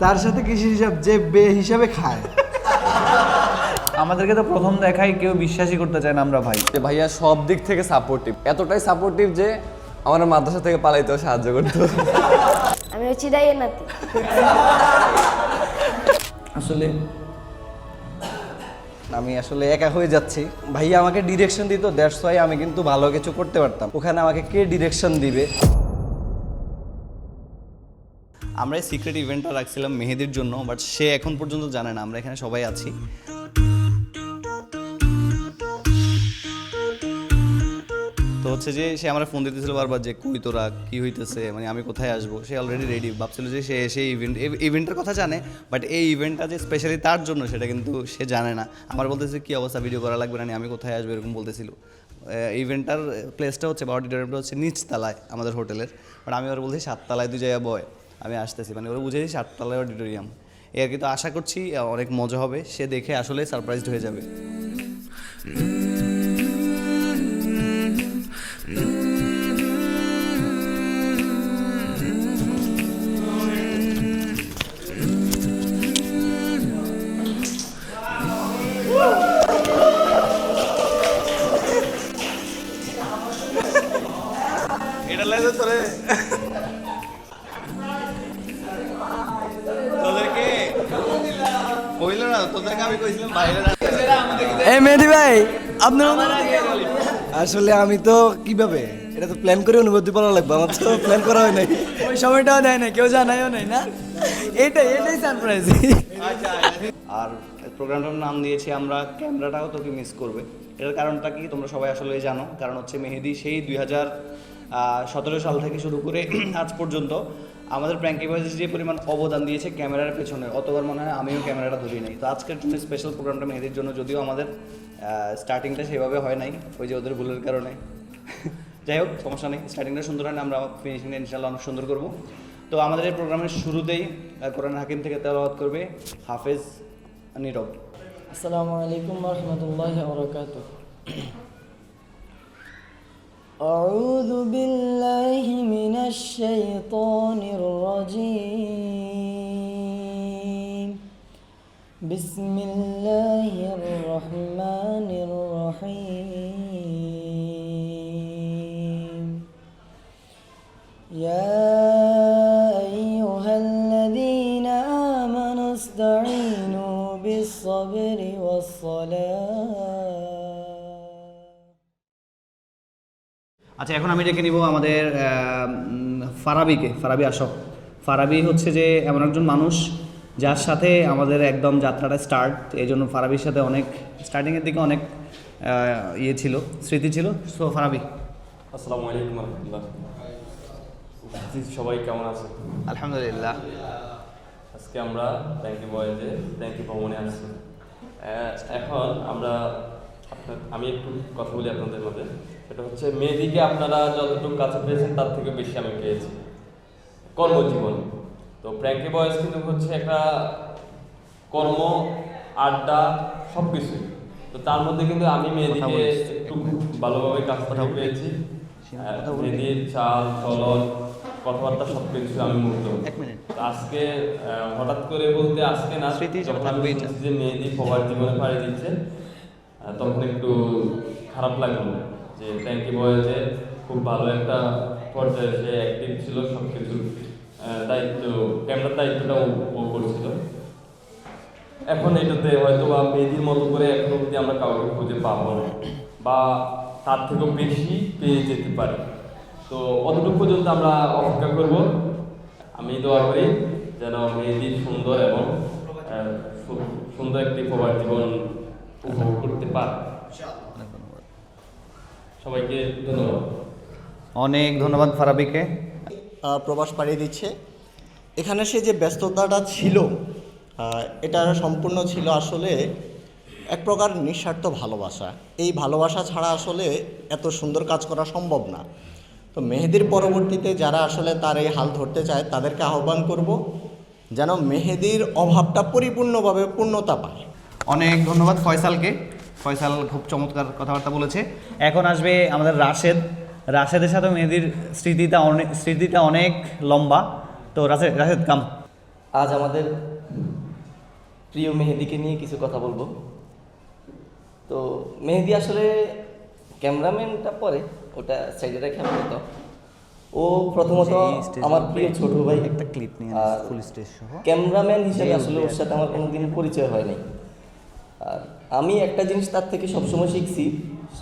তার সাথে কিসের হিসাব যে বে হিসাবে খায়। আমাদেরকে তো প্রথম দেখাই কেউ বিশ্বাসই করতে চায় না আমরা ভাই। ভাইয়া সব দিক থেকে সাপোর্টিভ, এতটাই সাপোর্টিভ যে আমার মাদ্রাসা থেকে পালাইতেও সাহায্য করতো। আমি হচ্ছি দাইয়ের নাতি। আসলে আমি একা হয়ে যাচ্ছি। ভাইয়া আমাকে ডিরেকশন দিত, দ্যাটস ওয়াই আমি কিন্তু ভালো কিছু করতে পারতাম। ওখানে আমাকে কে ডিরেকশন দিবে? আমরা এই সিক্রেট ইভেন্টটা রাখছিলাম মেহেদির জন্য, বাট সে এখন পর্যন্ত জানে না আমরা এখানে সবাই আছি। তো হচ্ছে যে সে আমার ফোন দিতেছিল বারবার যে কই তোরা, কী হইতেছে, মানে আমি কোথায় আসবো। সে অলরেডি রেডি, ভাবছিল যে সে এসে ইভেন্টের কথা জানে, বাট এই ইভেন্টটা যে স্পেশালি তার জন্য সেটা কিন্তু সে জানে না। আমার বলতেছে কী অবস্থা, ভিডিও করা লাগবে না, আমি কোথায় আসবো এরকম বলতেছিল। ইভেন্টটার প্লেসটা হচ্ছে বা অডিটোরিয়ামটা হচ্ছে নিচতলায় আমাদের হোটেলের, বাট আমি ওরা বলছি 7 তলায় তুই যাইয়া বয়, আমি আসতেছি, মানে ওরা বুঝেছি 7 তলায় অডিটোরিয়াম। এর কিন্তু আশা করছি অনেক মজা হবে, সে দেখে আসলে সারপ্রাইজড হয়ে যাবে। এটা লাগে তোরে তোদেরকে কইল না, তোদেরকে আমি কইছিলাম বাইরে এই মেহেদি ভাই আপনার আসলে আমি তো কিভাবে এটা তো প্ল্যান করে অনুভূতি পাওয়া লাগবে, আমার তো প্ল্যান করা হয় নাই, ওই সময়টাও দেয় না, কেউ জানাইও নাই না, এটাই সারপ্রাইজ। আর প্রোগ্রামটার নাম দিয়েছি আমরা ক্যামেরাটাও তোকে মিস করবে। এটার কারণটা কি তোমরা সবাই আসলে জানো, কারণ হচ্ছে মেহেদি সেই 2017 সাল থেকে শুরু করে আজ পর্যন্ত আমাদের প্র্যাঙ্কি বয়েজ যে পরিমাণ অবদান দিয়েছে ক্যামেরার পেছনে, অতবার মনে হয় আমিও ক্যামেরাটা ধরি নাই। তো আজকের জন্য স্পেশাল প্রোগ্রামটা মেহেদির জন্য, যদিও আমাদের স্টার্টিংটা সেভাবে হয় নাই ওই যে ওদের ভুলের কারণে। যাই হোক সমস্যা নেই, স্টার্টিংটা সুন্দর হয় না, আমরা ফিনিশিংটা ইনশাল্লাহ অনেক সুন্দর করবো। তো আমাদের এই প্রোগ্রামের শুরুতেই কোরআন হাকিম থেকে তেলাওয়াত করবে হাফেজ নীরব। আসসালামু আলাইকুম ওয়া রাহমাতুল্লাহি ওয়া বারাকাতুহু। আউযু বিল্লাহি মিনাশ শাইতানির রাজীম। বিসমিল্লাহির রহমানির রহিম। ইয়া আইয়ুহাল্লাযীনা আমানু ইসতাঈনু বিস-সাবরি ওয়াস-সালাহ। আচ্ছা, এখন আমি ডেকে নিব আমাদের ফারাবিকে। ফারাবি আসো। ফারাবি হচ্ছে যে এমন একজন মানুষ যার সাথে আমাদের একদম যাত্রাটা স্টার্ট, এই জন্য ফারাবির সাথে অনেক স্টার্টিংয়ের দিকে অনেক ছিল, স্মৃতি ছিল। সো ফারাবি। আসসালামু আলাইকুম রহমতুল্লাহ। সবাই কেমন আছে? আলহামদুলিল্লাহ। আজকে আমরা প্র্যাঙ্কি বয়েজে প্র্যাঙ্কি ভ্রমণে আসছি। এখন আমি একটু কথা বলি আপনাদের মধ্যে। সেটা হচ্ছে মেয়েদিকে আপনারা যতটুকু কাছে পেয়েছেন তার থেকে বেশি আমি পেয়েছি কর্মজীবন। তো প্র্যাঙ্কি বয়েজ কিন্তু হচ্ছে একটা কর্ম, আড্ডা, সব কিছুই। তো তার মধ্যে কিন্তু আমি মেয়েদিকে একটু ভালোভাবে কাজটা পেয়েছি। মেয়েদির চাল চলন কথাবার্তা সব কিছু আমি মুগ্ধ। আজকে হঠাৎ করে বলতে আজকে না, যখন আমি শুনছি যে মেয়েদি সবার জীবনে পাড়ি দিচ্ছে তখন একটু খারাপ লাগলো যে প্র্যাঙ্কি বয়েজে খুব ভালো একটা পর্যায়ে সে অ্যাক্টিভ ছিল, সব কিছুর দায়িত্ব, ক্যামেরার দায়িত্বটা ও করছিল। এখন এটাতে হয়তো বা মেয়েদির মতো করে এখন অবধি আমরা কাউকে খুঁজে পাবো না, বা তার থেকেও বেশি পেয়ে যেতে পারি। তো অতটুকু পর্যন্ত আমরা অপেক্ষা করব। আমি দোয়া করি যেন মেয়েদি সুন্দর এবং সুন্দর একটি প্রবাস জীবন উপভোগ করতে পারে। সবাইকে ধন্যবাদ। অনেক ধন্যবাদ ফারাবিকে। প্রবাস পাড়িয়ে দিচ্ছে। এখানে সে যে ব্যস্ততাটা ছিল এটা সম্পূর্ণ ছিল আসলে এক প্রকার নিঃস্বার্থ ভালোবাসা। এই ভালোবাসা ছাড়া আসলে এত সুন্দর কাজ করা সম্ভব না। তো মেহেদির পরবর্তীতে যারা আসলে তার এই হাল ধরতে চায় তাদেরকে আহ্বান করব যেন মেহেদির অভাবটা পরিপূর্ণভাবে পূর্ণতা পায়। অনেক ধন্যবাদ ফয়সালকে। ফয়সাল খুব চমৎকার কথাবার্তা বলেছে। এখন আসবে আমাদের রাশেদ। রাশেদের সাথে মেহেদির স্মৃতিটা অনেক লম্বা। তো রাশেদ কাম। আজ আমাদের প্রিয় মেহেদিকে নিয়ে কিছু কথা বলবো। তো মেহেদি আসলে ক্যামেরাম্যানটা পরে, ওটা সাইডে রেখে আপাতত। ও প্রথমত আমার প্রিয় ছোট ভাই, একটা ক্লিপ নিয়ে আর ফুল স্টেজ সহ ক্যামেরাম্যান হিসেবে আসলে ওর সাথে আমার কোনোদিন পরিচয় হয় নাই। আর আমি একটা জিনিস তার থেকে সবসময় শিখছি,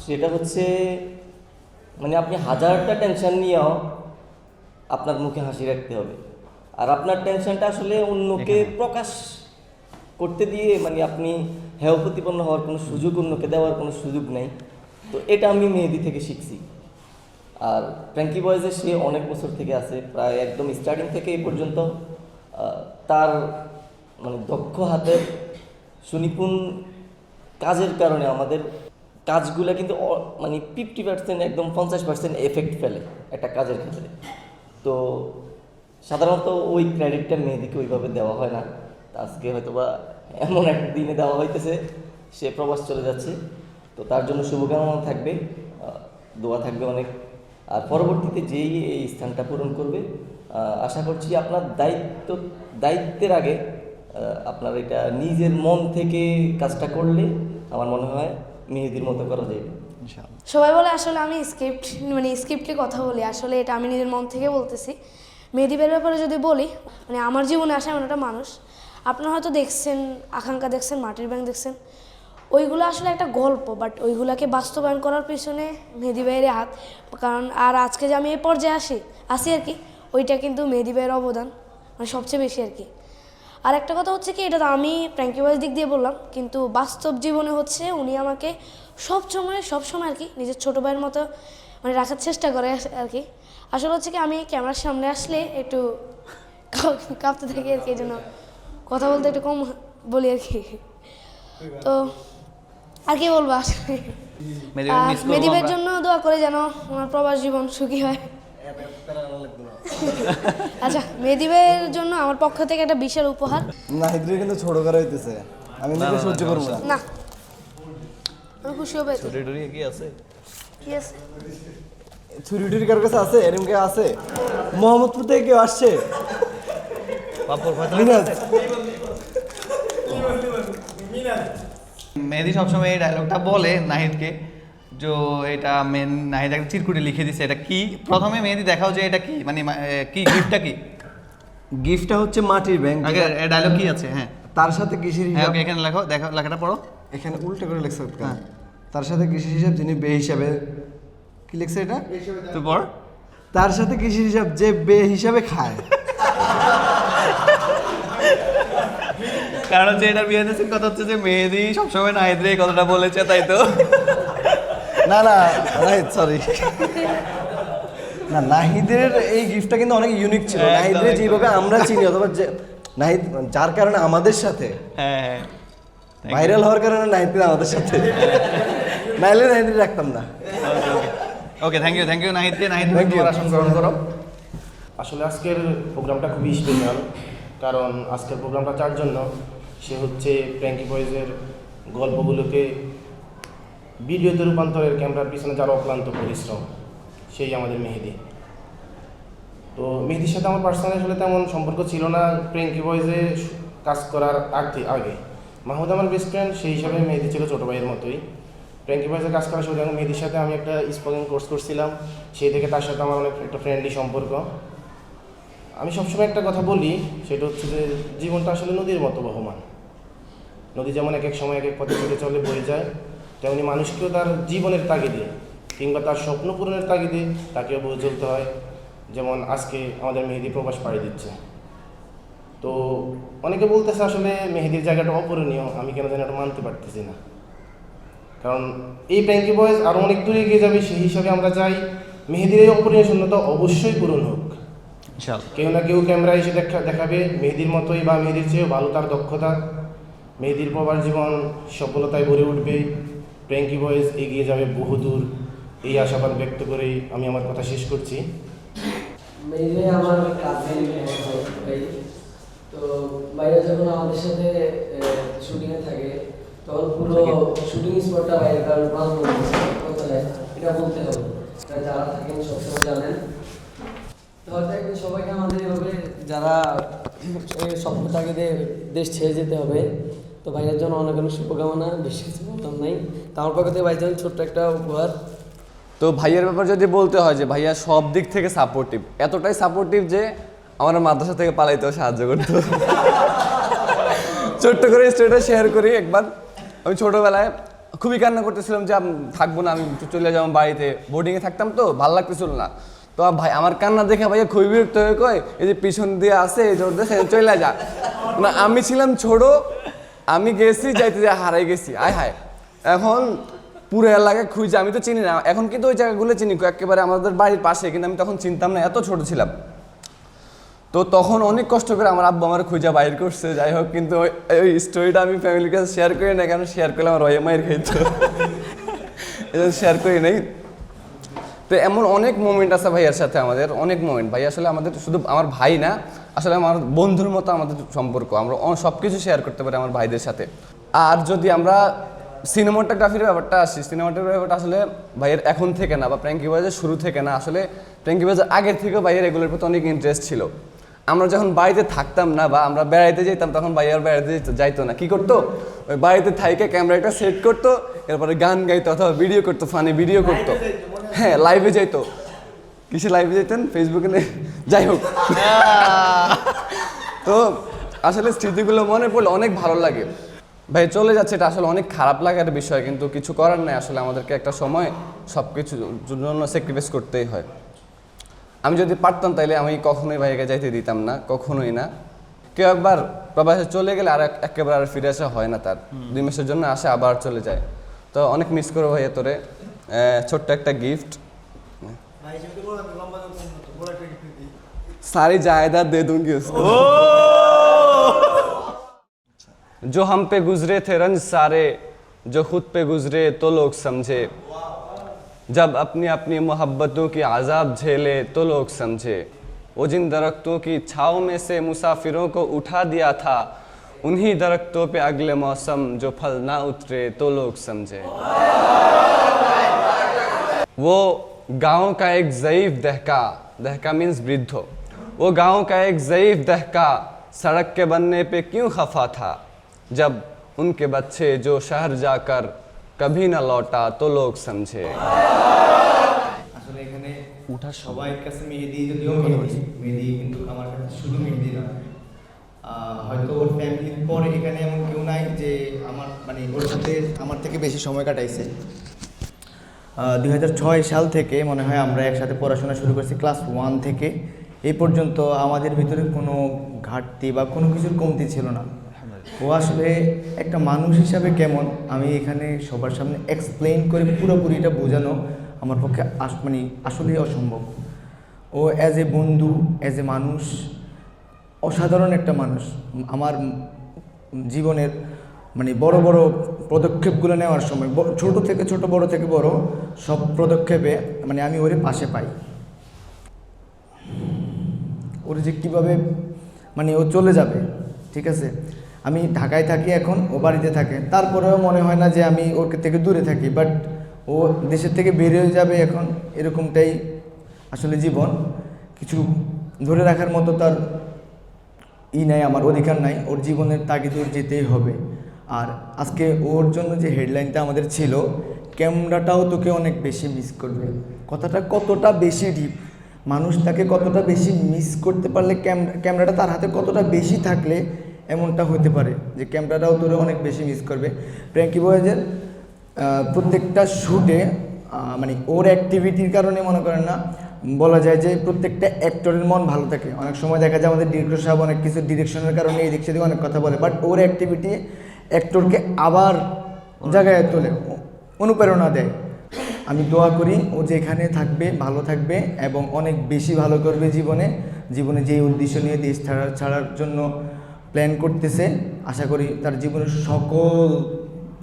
সেটা হচ্ছে মানে আপনি হাজারটা টেনশন নিয়েও আপনার মুখে হাসি রাখতে হবে। আর আপনার টেনশনটা আসলে অন্যকে প্রকাশ করতে দিয়ে মানে আপনি হেয় প্রতিপন্ন হওয়ার কোনো সুযোগ, অন্যকে দেওয়ার কোনো সুযোগ নেই। তো এটা আমি মেহেদি থেকে শিখছি। আর ফ্র্যাঙ্কি বয়েজে সে অনেক বছর থেকে আছে, প্রায় একদম স্টার্টিং থেকে এই পর্যন্ত। তার মানে দক্ষ হাতের সুনিপুণ কাজের কারণে আমাদের কাজগুলো কিন্তু মানে 50% একদম 50% এফেক্ট ফেলে একটা কাজের ক্ষেত্রে। তো সাধারণত ওই ক্রেডিটটা মেহেদিকে ওইভাবে দেওয়া হয় না। আজকে হয়তো বা এমন একটা দিনে দেওয়া হইতেছে, সে প্রবাস চলে যাচ্ছে। তো তার জন্য শুভকামনা থাকবে, দোয়া থাকবে অনেক। আর পরবর্তীতে যেই এই স্থানটা পূরণ করবে, আশা করছি আপনার দায়িত্বের আগে আপনার এটা নিজের মন থেকে কাজটা করলে আমার মনে হয় মেহেদির মতো করা যায়। সবাই বলে আসলে আমি স্ক্রিপ্টে কথা বলি, আসলে এটা আমি নিজের মন থেকে বলতেছি। মেহেদিবের ব্যাপারে যদি বলি, মানে আমার জীবনে আসা এমন একটা মানুষ, আপনারা হয়তো দেখছেন আকাঙ্ক্ষা, দেখছেন মাটির ব্যাংক, দেখছেন ওইগুলো আসলে একটা গল্প, বাট ওইগুলোকে বাস্তবায়ন করার পিছনে মেহেদি ভাইয়ের হাত। কারণ আর আজকে যে আমি এই পর্যায়ে আসি আর কি, ওইটা কিন্তু মেহেদি ভাইয়ের অবদান মানে সবচেয়ে বেশি আর কি। আর একটা কথা হচ্ছে কি, এটা তো আমি ফ্র্যাঙ্কি বয়েজ দিক দিয়ে বললাম, কিন্তু বাস্তব জীবনে হচ্ছে উনি আমাকে সবসময় আর কি নিজের ছোটো ভাইয়ের মতো মানে রাখার চেষ্টা করে আর কি। আসলে হচ্ছে কি, আমি ক্যামেরার সামনে আসলে একটু কাঁপতে থাকি আর কি, এই জন্য কথা বলতে একটু কম বলি আর কি। তো আর কি বলবো, আসলে মেহেদিবের জন্য দোয়া করে যেন ওনার প্রবাস জীবন সুখী হয়। আচ্ছা, মেহেদিবের জন্য আমার পক্ষ থেকে একটা বিশাল উপহার। নাহিদরে কিন্তু ছোট করা হইতেছে, আমি নাকি সহ্য করবো না। না, আমি খুশি হবে। কি আছে? কি আছে? ছুরি টুরি কার কাছে আছে? এরম কে আছে? মোহাম্মদপুর থেকে কেউ আসছে? মিনাজ। মেহেদি সবসময় এই ডায়লগটা বলে নাহিদকে, যে এটা নাহিদ একটা চিরকুটে লিখে দিছে। এটা কি? প্রথমে মেহেদি দেখাও যে এটা কি, মানে কি গিফটটা কি? গিফটটা হচ্ছে মাটির ব্যাংক। আগে ডায়লগ কি আছে? হ্যাঁ, তার সাথে কৃষির হ্যাঁ, হিসাব। ওকে এখানে লেখো, দেখো লেখাটা পড়ো। এখানে উল্টো করে লেখছে। তার সাথে কৃষির হিসাব যিনি বে হিসাবে, কি লিখছে এটা? তুই পড়। তার সাথে কৃষির হিসাব যে বে হিসাবে খায়। কারণ হচ্ছে এটার বিহাইন্ড দ্য সিন কথা হচ্ছে যে মেহেদি সবসময় নাহিদরে এই কথাটা বলেছে, তাই তো? না নাহিদ, সরি। না, নাহিদের এই গিফটটা কিন্তু অনেক ইউনিক ছিল। একদম, নাহিদের একদম। যেভাবে আমরা চিনি, অথবা যে নাহিদ যার কারণে আমাদের সাথে হ্যাঁ, ভাইরাল হওয়ার কারণে নাহিদ আমাদের সাথে, নাইলে নাহিদ রাখতাম না। ওকে, থ্যাংক ইউ নাহিদকে। Nahid, Thank you. তোমার আসন গ্রহণ করো। আসলে আজকের প্রোগ্রামটা খুবই স্পেশাল, কারণ আজকের প্রোগ্রামটা যার জন্য, সে হচ্ছে ফ্র্যাঙ্কি বয়েজের গল্পগুলোকে ভিডিওতে রূপান্তরের ক্যামেরার পিছনে যারা অক্লান্ত পরিশ্রম, সেই আমাদের মেহেদি। তো মেহেদির সাথে আমার পার্সোনালি আসলে তেমন সম্পর্ক ছিল না ফ্র্যাঙ্কি বয়েজে কাজ করার আগে। মাহমুদ আমার বেস্ট ফ্রেন্ড, সেই হিসাবে মেহেদি ছিল ছোটো ভাইয়ের মতোই। ফ্র্যাঙ্কি বয়েজে কাজ করার সময় মেহেদির সাথে আমি একটা স্পোকেন কোর্স করছিলাম, সেই থেকে তার সাথে আমার অনেক একটা ফ্রেন্ডলি সম্পর্ক। আমি সবসময় একটা কথা বলি, সেটা হচ্ছে যে জীবনটা আসলে নদীর মতো বহমান। নদী যেমন এক এক সময় এক এক পথে ছুটে চলে বয়ে যায়, তেমনি মানুষকেও তার জীবনের তাগিদে কিংবা তার স্বপ্ন পূরণের তাগিদে তাকেও বয়ে চলতে হয়। যেমন আজকে আমাদের মেহেদি প্রবাস পাড়ি দিচ্ছে। তো অনেকে বলতেছে আসলে মেহেদির জায়গাটা অপূরণীয়, আমি কেন জানি এটা মানতে পারতেছি না। কারণ এই ফ্র্যাঙ্কি বয়েজ আরও অনেক দূরে এগিয়ে যাবে, সেই হিসাবে আমরা চাই মেহেদির এই অপূরণীয় শূন্যতা অবশ্যই পূরণ হোক। কেউ না কেউ ক্যামেরা এসে দেখাবে মেহেদির মতোই বা মেহেদির চেয়েও ভালো তার দক্ষতা। মেহেদির প্রবাস জীবন সফলতায় ভরে উঠবে, ফ্র্যাঙ্কি বয়েজ এগিয়ে যাবে বহুদূর, এই আশাবাদ ব্যক্ত করেই আমি আমার কথা শেষ করছি। মেহেদি আমার কাজিন ভাই। তো ভাইয়া যখন আমাদের সাথে শুটিংয়ে থাকে, তখন পুরো শুটিং স্পটটা বাইরে, কারণ কোথায় এটা বলতে হবে, যারা থাকেন সবসময় জানেন। তো হয়তো একদিন সবাইকে আমাদের এভাবে যারা স্বপ্ন তাগিদে দেশ ছেড়ে যেতে হবে, তো ভাইয়ের জন্য অনেক অনেক শুভকামনা, বেশি কিছু বলতাম নাই। তো আমার পক্ষ থেকে ভাইয়ের জন্য ছোট্ট একটা উপহার। তো ভাইয়ের ব্যাপার যদি বলতে হয় যে ভাইয়া সব দিক থেকে সাপোর্টিভ, এতটাই সাপোর্টিভ যে আমার মাদ্রাসা থেকে পালাইতেও সাহায্য করতো। ছোট্ট করে স্টোরিটা শেয়ার করি। একবার আমি ছোটোবেলায় খুবই কান্না করতেছিলাম যে থাকবো না, আমি চলে যাবো বাড়িতে, বোর্ডিংয়ে থাকতাম তো ভালো লাগতেছিল না। তো ভাই আমার কান্না দেখে ভাইয়া খুবই বিরক্ত হয়ে কয় এই যে পিছন দিয়ে আসে এই জোর দিয়ে চলে যা না। আমি ছিলাম ছোট, আমি গেছি যাইতে যা হারাই গেছি, আয় হায়। এখন পুরো এলাকায় খুঁজে, আমি তো চিনি না এখন, কিন্তু ওই জায়গাগুলো চিনি একেবারে আমাদের বাড়ির পাশে, কিন্তু আমি তখন চিনতাম না, এত ছোট ছিলাম। তো তখন অনেক কষ্ট করে আমার আব্বু আমার খুঁজে বাইর করছে। যাই হোক, কিন্তু ওই স্টোরিটা আমি ফ্যামিলির কাছে শেয়ার করি না, কারণ শেয়ার করলে আমার রয়ে মায়ের খাইতো, এই জন্য শেয়ার করি নাই। তো এমন অনেক মোমেন্ট আছে ভাইয়ার সাথে, আমাদের অনেক মোমেন্ট। ভাই আসলে আমাদের শুধু আমার ভাই না, আসলে আমার বন্ধুর মতো আমাদের সম্পর্ক, আমরা সব কিছু শেয়ার করতে পারি আমার ভাইদের সাথে। আর যদি আমরা সিনেমাটোগ্রাফির ব্যাপারটা আসি, সিনেমাটোগ্রাফির ব্যাপারটা আসলে ভাইয়ের এখন থেকে না, বা প্র্যাঙ্কি বয়েজের শুরু থেকে না, আসলে প্র্যাঙ্কি বয়েজের আগের থেকেও ভাইয়ের এগুলোর প্রতি অনেক ইন্টারেস্ট ছিল। আমরা যখন বাড়িতে থাকতাম না বা আমরা বেড়াইতে যেতাম, তখন ভাইয়ার বেড়াইতে যাইতো না, কি করতো ওই বাড়িতে থাইকে ক্যামেরাটা সেট করতো, এরপরে গান গাইতো অথবা ভিডিও করতো, ফানি ভিডিও করতো। হ্যাঁ, লাইভে যাইতো। কিসে লাইভে যেতেন? ফেসবুকে। যাই হোক, তো আসলে স্মৃতিগুলো মনে পড়লে অনেক ভালো লাগে। ভাই চলে যাচ্ছে, এটা আসলে অনেক খারাপ লাগার বিষয়, কিন্তু কিছু করার নেই। আসলে আমাদেরকে একটা সময় সব কিছুর জন্য স্যাক্রিফাইস করতেই হয়। আমি যদি পারতাম তাইলে আমি কখনোই ভাইকে যাইতে দিতাম না, কখনোই না। কেউ একবার প্রবাসে চলে গেলে আর একেবারে আর ফিরে আসা হয় না, তার 2 মাসের জন্য আসে আবার চলে যায়। তো অনেক মিস করবো ভাইয়া তোরে। ছোট্ট একটা গিফট, सारी जायदाद दे दूंगी उसको। जो हम पे गुजरे थे रंज सारे, जो खुद पे गुजरे तो लोग समझे, जब अपनी अपनी मोहब्बतों की आज़ाब झेले तो लोग समझे, वो जिन दरख्तों की छाँव में से मुसाफिरों को उठा दिया था, उन्हीं दरख्तों पे अगले मौसम जो फल ना उतरे तो लोग समझे। वो गांव का एक ज़ईफ़ दहका, दहका मीन्स वृद्ध, वो गांव का एक ज़ईफ़ दहका सड़क के बनने पे क्यों खफा था, जब उनके बच्चे जो शहर जाकर कभी न लौटा तो लोग समझे। আসলে এখানে উঠার সবাইয়ের কাছে মেহেদি যদিও মেহেদি, কিন্তু আমার কাছে শুধু মেহেদি না, হয়তো ওর ফ্যামিলির পরে এখানে এমন কেউ নাই যে আমার মানে ওর সাথে আমার থেকে বেশি সময় কাটাইছে। 2006 সাল থেকে মনে হয় আমরা একসাথে পড়াশোনা শুরু করছি, ক্লাস 1 থেকে এই পর্যন্ত আমাদের ভিতরে কোনো ঘাটতি বা কোনো কিছুর কমতি ছিল না। ও আসলে একটা মানুষ হিসাবে কেমন, আমি এখানে সবার সামনে এক্সপ্লেইন করে পুরোপুরি এটা বোঝানো আমার পক্ষে মানে আসলেই অসম্ভব। ও অ্যাজ এ বন্ধু, অ্যাজ এ মানুষ অসাধারণ একটা মানুষ। আমার জীবনের মানে বড় বড় পদক্ষেপগুলো নেওয়ার সময়, ছোট থেকে ছোট, বড় থেকে বড় সব পদক্ষেপে মানে আমি ওর পাশে পাই। ওর যে কীভাবে মানে ও চলে যাবে, ঠিক আছে, আমি ঢাকায় থাকি এখন, ও বাড়িতে থাকে, তারপরেও মনে হয় না যে আমি ওর থেকে দূরে থাকি, বাট ও দেশের থেকে বের হয়ে যাবে এখন, এরকমটাই আসলে জীবন। কিছু ধরে রাখার মতো তার নাই, আমার অধিকার নাই, ওর জীবনের তাগিদে ওর যেতেই হবে। আর আজকে ওর জন্য যে হেডলাইনটা আমাদের ছিল, ক্যামেরাটাও তোকে অনেক বেশি মিস করবে, কথাটা কতটা বেশি ডিপ, মানুষ তাকে কতটা বেশি মিস করতে পারলে ক্যামেরাটা তার হাতে কতটা বেশি থাকলে এমনটা হতে পারে যে ক্যামেরাটাও তোরে অনেক বেশি মিস করবে। প্র্যাঙ্কি বয়েজের প্রত্যেকটা শ্যুটে মানে ওর অ্যাক্টিভিটির কারণে মনে করেন না, বলা যায় যে প্রত্যেকটা অ্যাক্টরের মন ভালো থাকে। অনেক সময় দেখা যায় আমাদের ডিরেক্টর সাহেব অনেক কিছু ডিরেকশনের কারণে এই দিক সেদিকে অনেক কথা বলে, বাট ওর অ্যাক্টিভিটি অ্যাক্টরকে আবার জায়গায় তোলে, অনুপ্রেরণা দেয়। আমি দোয়া করি ও যেখানে থাকবে ভালো থাকবে এবং অনেক বেশি ভালো করবে জীবনে যেই উদ্দেশ্য নিয়ে দেশ ছাড়ার জন্য প্ল্যান করতেছে, আশা করি তার জীবনের সকল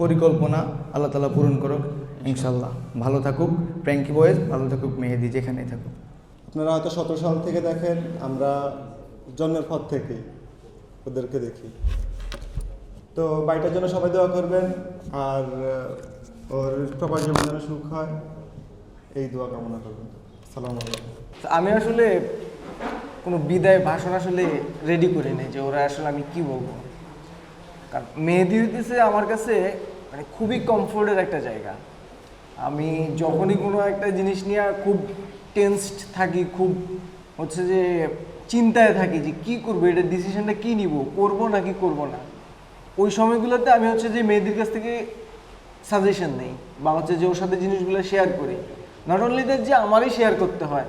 পরিকল্পনা আল্লাহ তাআলা পূরণ করুক ইনশাল্লাহ। ভালো থাকুক প্র্যাঙ্কি বয়েজ, ভালো থাকুক মেহেদি, যেখানেই থাকুক। আপনারা হয়তো 17 সাল থেকে দেখেন, আমরা জন্মের পর থেকে ওদেরকে দেখি। তো বাড়িটার জন্য সবাই দোয়া করবেন, আর ওর প্রবাস জীবন যেন সুখ হয় এই দোয়া কামনা করবেন। আসসালামু আলাইকুম। আমি আসলে কোনো বিদায় ভাষণ আসলে রেডি করি নাই যে ওরা আসলে আমি কি বলবো। কারণ মেহেদি হইতেছে আমার কাছে মানে খুবই কমফোর্টের একটা জায়গা। আমি যখনই কোনো একটা জিনিস নিয়ে খুব টেন্সড থাকি, খুব হচ্ছে যে চিন্তায় থাকি যে কী করবো, এটার ডিসিশনটা কী নিব, করবো নাকি করবো না, ওই সময়গুলোতে আমি হচ্ছে যে মেহেদির কাছ থেকে সাজেশন নেই বা হচ্ছে যে ওর সাথে জিনিসগুলো শেয়ার করি। নট অনলি দ্যাট যে আমারই শেয়ার করতে হয়,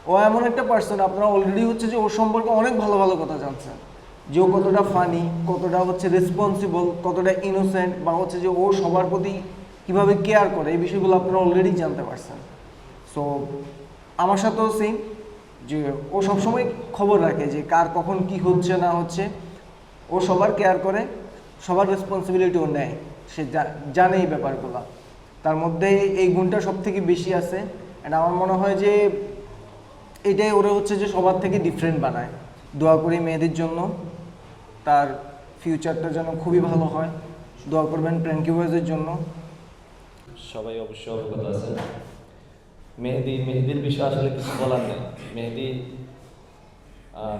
ও এমন একটা পার্সন, আপনারা অলরেডি হচ্ছে যে ওর সম্পর্কে অনেক ভালো ভালো কথা জানছেন, যে ও কতটা ফানি, কতটা হচ্ছে রেসপন্সিবল, কতটা ইনোসেন্ট, বা হচ্ছে যে ও সবার প্রতি কীভাবে কেয়ার করে, এই বিষয়গুলো আপনারা অলরেডি জানতে পারছেন। সো আমার সাথেও সেম, যে ও সবসময় খবর রাখে যে কার কখন কি হচ্ছে না হচ্ছে, ও সবার কেয়ার করে, সবার রেসপন্সিবিলিটি ও নেয়, সে জানে এই ব্যাপারগুলো। তার মধ্যে এই গুণটা সব থেকে বেশি আছে। অ্যান্ড আমার মনে হয় যে এটাই ওরা হচ্ছে যে সবার থেকে ডিফারেন্ট বানায়। দোয়া করি মেয়েদের জন্য, তার ফিউচারটা যেন খুবই ভালো হয়। দোয়া করবেন প্র্যাঙ্কি বয়েজের জন্য। সবাই অবশ্যই অবগত আছেন মেহেদির বিষয়ে আসলে কিছু বলার নেই। মেহেদি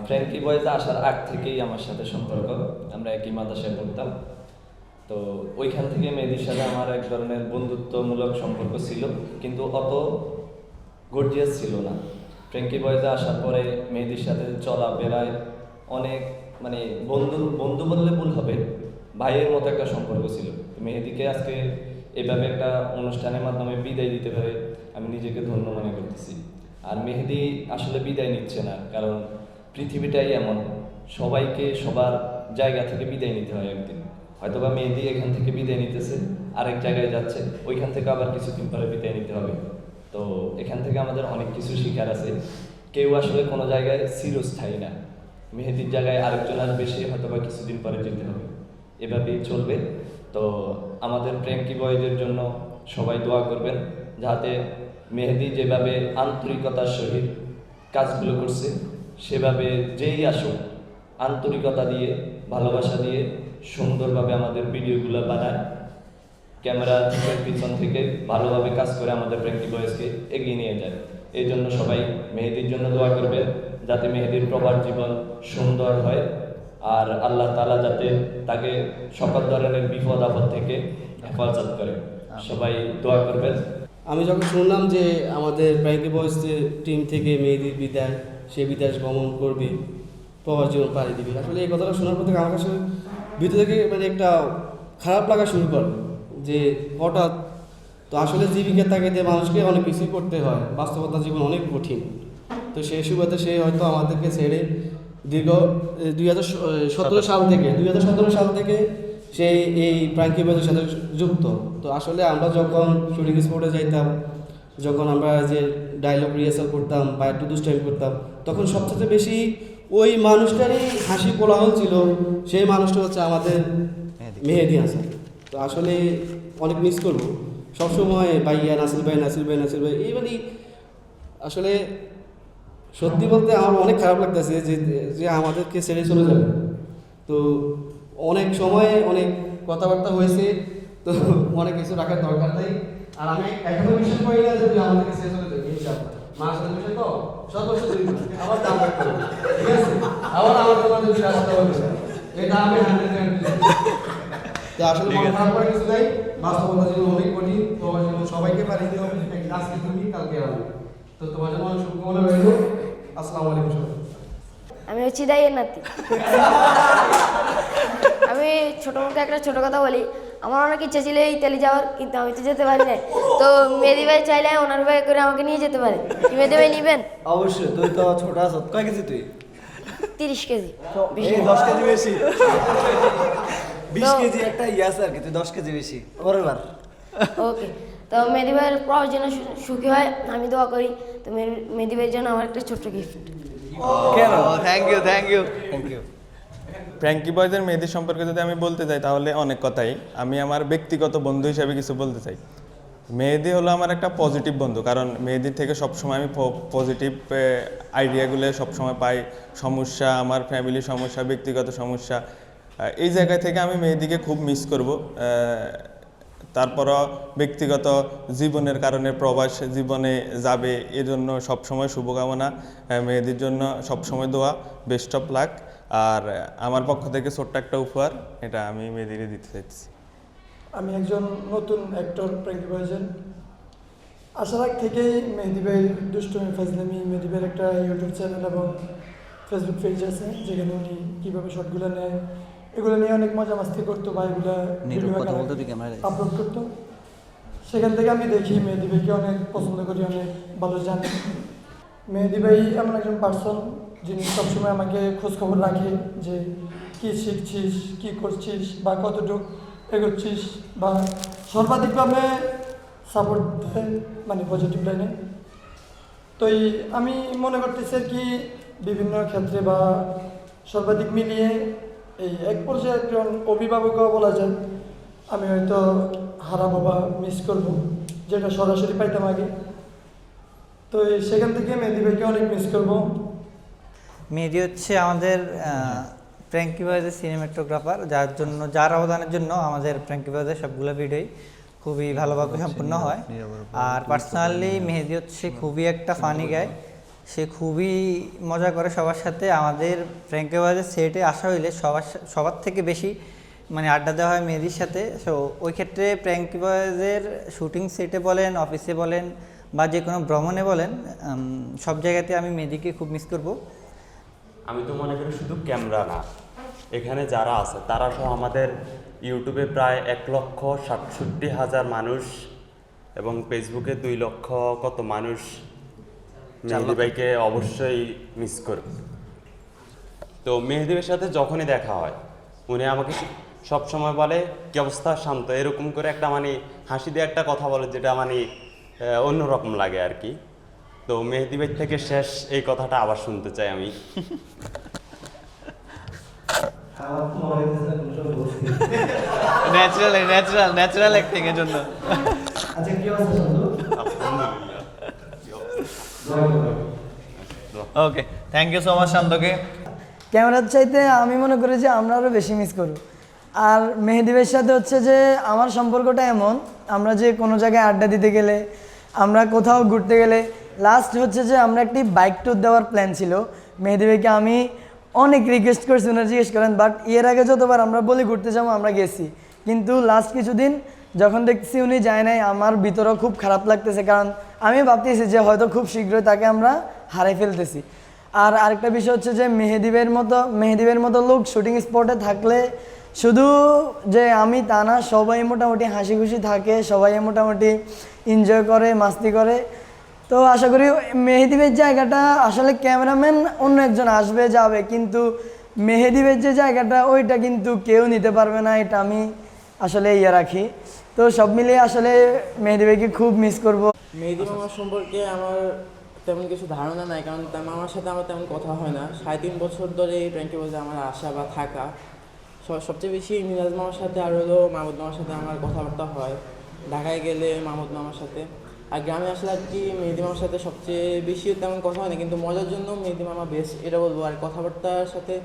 ফ্র্যাঙ্কি বয়েজে আসার আগ থেকেই আমার সাথে সম্পর্ক, আমরা একই মাদ্রাসায় পড়তাম। তো ওইখান থেকে মেহেদির সাথে আমার এক ধরনের বন্ধুত্বমূলক সম্পর্ক ছিল, কিন্তু অত গর্জিয়াস ছিল না। ফ্র্যাঙ্কি বয়েজে আসার পরে মেহেদির সাথে চলাফেরায় অনেক মানে বন্ধু বললে ভুল হবে, ভাইয়ের মতো একটা সম্পর্ক ছিল। মেহেদিকে আজকে এভাবে একটা অনুষ্ঠানের মাধ্যমে বিদায় দিতে পারে আমি নিজেকে ধন্য মনে করতেছি। আর মেহেদি আসলে বিদায় নিচ্ছে না, কারণ পৃথিবীটাই এমন, সবাইকে সবার জায়গা থেকে বিদায় নিতে হয় একদিন। হয়তোবা মেহেদি এখান থেকে বিদায় নিতেছে, আরেক জায়গায় যাচ্ছে, ওইখান থেকে আবার কিছুদিন পরে বিদায় নিতে হবে। তো এখান থেকে আমাদের অনেক কিছু শিখার আছে। কেউ আসলে কোনো জায়গায় চিরস্থায়ী না, মেহেদির জায়গায় আরেকজন আসবে, সে হয়তোবা কিছুদিন পরে যেতে হবে, এভাবেই চলবে। তো আমাদের প্র্যাঙ্কি বয়েজের জন্য সবাই দোয়া করবেন, যাতে মেহেদি যেভাবে আন্তরিকতার সহিত কাজগুলো করছে, সেভাবে যেই আসুক আন্তরিকতা দিয়ে, ভালোবাসা দিয়ে সুন্দরভাবে আমাদের ভিডিওগুলো বানায়, ক্যামেরা পিছন থেকে ভালোভাবে কাজ করে আমাদের প্র্যাঙ্কি বয়েজকে এগিয়ে নিয়ে যায়। এই জন্য সবাই মেহেদির জন্য দোয়া করবেন, যাতে মেহেদির প্রবাদ জীবন সুন্দর হয়, আর আল্লাহ তাআলা যাতে তাকে সকল ধরনের বিপদ আপদ থেকে হেফাজত করে। সবাই দোয়া করবেন। আমি যখন শুনলাম যে আমাদের প্র্যাঙ্কি বয়েজ টিম থেকে মেহেদির বিদায়, সে বিদেশ গমন করবে, প্রবাস জীবন পাড়ি দিবে, আসলে এই কথাটা শোনার পর থেকে আমার কাছে ভিতর থেকে মানে একটা খারাপ লাগা শুরু করে যে হঠাৎ। তো আসলে জীবিকার তাগিদে মানুষকে অনেক কিছুই করতে হয়, বাস্তবতা জীবন অনেক কঠিন। তো সেই সুবাদে সে হয়তো আমাদেরকে ছেড়ে দীর্ঘ 2017 সাল থেকে সে এই প্র্যাঙ্কি বয়েজের সাথে যুক্ত। তো আসলে আমরা যখন শুটিং স্পটে যাইতাম, যখন আমরা যে ডায়লগ রিহার্সাল করতাম বা একটু দুষ্টাইম করতাম, তখন সবচেয়ে বেশি ওই মানুষটারই হাসি কোলাহল ছিল, সেই মানুষটা হচ্ছে আমাদের মেহেদি হাসান। তো আসলে অনেক মিস করবো সবসময় ভাইয়া, নাসির ভাই এই মানে আসলে সত্যি বলতে আমার অনেক খারাপ লাগতেছে যে আমাদেরকে ছেড়ে চলে যাবে। তো অনেক সময় অনেক কথাবার্তা হয়েছে, তো অনেক কিছু রাখার দরকার নেই। আর আমি এখনো বিশ্বাস করি না যে আমাদেরকে ছেড়ে চলে যাবে, ইনশাআল্লাহ। মার সাথে বিষয় তো সর্বস্ব আবার দাম রাখতে হবে, ঠিক আছে? আবার আমার তোমাদের বিশ্বাস করতে হবে, এটা আমি 100% তো আসলে মন খারাপ করার কিছু নাই। বাস্তবতা জীবন অনেক কঠিন, তো সবাইকে পারি দিও, আজকে তুমি কালকে আমি। তো তোমার জন্য অনেক শুভকামনা রইল। আসসালামু আলাইকুম। আমি হচ্ছি দাইয়ের নাতি। আমি ছোটো মুখে একটা ছোটো কথা বলি, আমার অনেক ইচ্ছা ছিল ইতালি যাওয়ার, কিন্তু আমি তো যেতে পারি না। তো মেহেদি ভাই চাইলে ওনার ভাই করে আমাকে নিয়ে যেতে পারে। কি মেহেদি ভাই নিবেন? অবশ্যই, তুই তো ছোট আছ। কয় কেজি তুই? 30 কেজি। 10 কেজি বেশি। 20 কেজি একটা ইয়াস আর কি, তুই 10 কেজি বেশি। ওরবার ওকে। তো মেহেদি ভাইয়ের প্রবাস যেন সুখী হয় আমি দোয়া করি। তো মেহেদি ভাইয়ের জন্য আমার একটা ছোট্ট গিফট। কেন? Thank you. প্র্যাঙ্কি বয়েজের মেহেদি সম্পর্কে যদি আমি বলতে চাই তাহলে অনেক কথাই। আমি আমার ব্যক্তিগত বন্ধু হিসেবে কিছু বলতে চাই। মেহেদি হলো আমার একটা পজিটিভ বন্ধু, কারণ মেহেদির থেকে সবসময় আমি পজিটিভ আইডিয়াগুলো সবসময় পাই। সমস্যা, আমার ফ্যামিলির সমস্যা, ব্যক্তিগত সমস্যা, এই জায়গা থেকে আমি মেহেদিকে খুব মিস করব। তারপরও ব্যক্তিগত জীবনের কারণে প্রবাস জীবনে যাবে, এজন্য সবসময় শুভকামনা, মেহেদির জন্য সবসময় দোয়া, বেস্ট অফ লাক। আর আমার পক্ষ থেকে ছোট্ট একটা উপহার, এটা আমি মেহেদিকে দিতে চাইছি। আমি একজন নতুন অ্যাক্টর প্র্যাঙ্কি বয়েজের। আসার আগ থেকেই মেহেদি ভাইয়ের দুষ্টুমি ফাজলামি, মেহেদি ভাইয়ের একটা ইউটিউব চ্যানেল এবং ফেসবুক পেজ আছে যেখানে উনি কীভাবে শর্টগুলো নেয় এগুলো নিয়ে অনেক মজা মাস্তি করতো বা এগুলো আপলোড করতো। সেখান থেকে আমি দেখি মেহেদি ভাইকে অনেক পছন্দ করি, অনেক ভালো জানি। মেহেদি ভাই এমন একজন পার্সন যিনি সবসময় আমাকে খোঁজখবর রাখে যে কী শিখছিস, কী করছিস বা কতটুকু এগোচ্ছিস, বা সর্বাধিকভাবে সাপোর্ট দেয়, মানে পজিটিভ লাইনে। তো আমি মনে করতেছি আর কি বিভিন্ন ক্ষেত্রে বা সর্বাধিক মিলিয়ে এই এক পর্যায়ে একজন অভিভাবকও বলা যায় আমি হয়তো হারাবো বা মিস করবো, যেটা সরাসরি পাইতাম আগে। তো সেখান থেকে মেহেদি ভাইকে অনেক মিস করবো। মেহেদি হচ্ছে আমাদের প্র্যাঙ্কি বয়েজের সিনেমাটোগ্রাফার, যার অবদানের জন্য আমাদের প্র্যাঙ্কি বয়েজের সবগুলো ভিডিওই খুবই ভালোভাবে সম্পূর্ণ হয়। আর পার্সোনালি মেহেদি হচ্ছে খুবই একটা ফানি গায়, সে খুবই মজা করে সবার সাথে। আমাদের প্র্যাঙ্কি বয়েজের সেটে আসা হইলে সবার থেকে বেশি মানে আড্ডা দেওয়া হয় মেহেদির সাথে। সো ওই ক্ষেত্রে প্র্যাঙ্কি বয়েজের শুটিং সেটে বলেন, অফিসে বলেন বা যে কোনো ভ্রমণে বলেন, সব জায়গাতে আমি মেহেদিকে খুব মিস করব। আমি তো মনে করি শুধু ক্যামেরা না, এখানে যারা আছে তারা সহ আমাদের ইউটিউবে প্রায় 1,67,000 মানুষ এবং ফেসবুকে 2 লক্ষ কত মানুষ মেহেদি ভাইকে অবশ্যই মিস করবে। তো মেহেদি ভাইয়ের সাথে যখনই দেখা হয় উনি আমাকে সব সময় বলে কি অবস্থা, শান্ত, এরকম করে একটা মানে হাসি দিয়ে একটা কথা বলে যেটা মানে অন্যরকম লাগে আর কি। তো মেহেদি ভাই থেকে শেষ এই কথাটা আবার শুনতে চাই আমি। ন্যাচারাল অ্যাক্টিং এর জন্য। ওকে, থ্যাংক ইউ সো মাচ শান্তকে। ক্যামেরার চাইতে আমি মনে করি যে আমরা আরও বেশি মিস করব। আর মেহেদি ভাইয়ের সাথে হচ্ছে যে আমার সম্পর্কটা এমন, আমরা যে কোনো জায়গায় আড্ডা দিতে গেলে, আমরা কোথাও ঘুরতে গেলে, লাস্ট হচ্ছে যে আমরা একটি বাইক ট্যুর দেওয়ার প্ল্যান ছিল। মেহেদি ভাইকে আমি অনেক রিকোয়েস্ট করছি, ওনারা জিজ্ঞেস করেন, বাট এর আগে যতবার আমরা বলি ঘুরতে যাবো আমরা গেছি, কিন্তু লাস্ট কিছুদিন যখন দেখছি উনি যায় নাই, আমার ভিতরেও খুব খারাপ লাগতেছে, কারণ আমি ভাবতেছি যে হয়তো খুব শীঘ্রই তাকে আমরা হারাই ফেলতেছি। আর আরেকটা বিষয় হচ্ছে যে মেহেদি ভাইয়ের মতো লোক শুটিং স্পটে থাকলে শুধু যে আমি তা না, সবাই মোটামুটি হাসি খুশি থাকে, সবাই মোটামুটি এনজয় করে, মাস্তি করে। তো আশা করি মেহেদি ভাইয়ের জায়গাটা আসলে ক্যামেরাম্যান অন্য একজন আসবে যাবে, কিন্তু মেহেদি ভাইয়ের যে জায়গাটা ওইটা কিন্তু কেউ নিতে পারবে না, এটা আমি আসলে রাখি। তো সব মিলিয়ে আসলে মেহেদি ভাইকে খুব মিস করব। মেহেদি মামার সম্পর্কে আমার তেমন কিছু ধারণা নাই, কারণ তার মামার সাথে আমার তেমন কথা হয় না। 3.5 বছর ধরে এই প্র্যাঙ্কি বয়েজে আমার আসা বা থাকা। সবচেয়ে বেশি মিরাজ মামার সাথে আর হলো মাহমুদ মামার সাথে আমার কথাবার্তা হয়, ঢাকায় গেলে মাহমুদ মামার সাথে। আর গ্রামে আসলে আর কি মেহেদি মামার সাথে সবচেয়ে বেশি তেমন কথা হয় না, কিন্তু মজার জন্য মেহেদি মামা বেস্ট এটা বলবো। আর কথাবার্তার সাথে